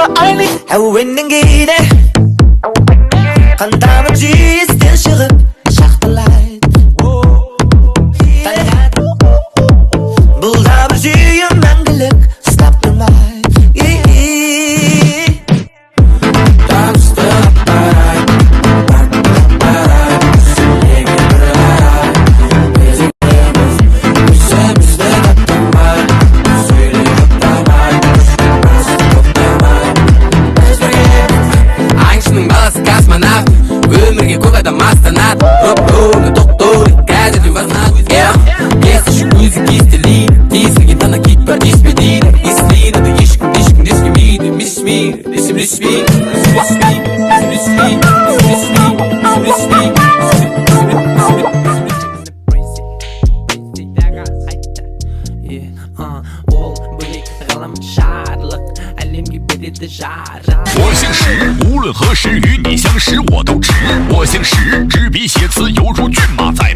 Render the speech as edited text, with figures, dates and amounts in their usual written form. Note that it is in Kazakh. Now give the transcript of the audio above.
айли әуеннен кейде қантамын жүйестен шығып шақтылайды бұл да бір жүйе мәңгілік ұстап тұрмайды өмірге көп адам астанады роп-роуны тоқтор қазірден бағынады ес үшін өзі кестелейді тесілген тана кит бар деспе дейді естілейді ешкім естімейді мешмейді ол бөлек ғалам шарлық әлемге береді жарық 我姓石，无论何时与你相识我都直。我姓石，执笔写词犹如骏马在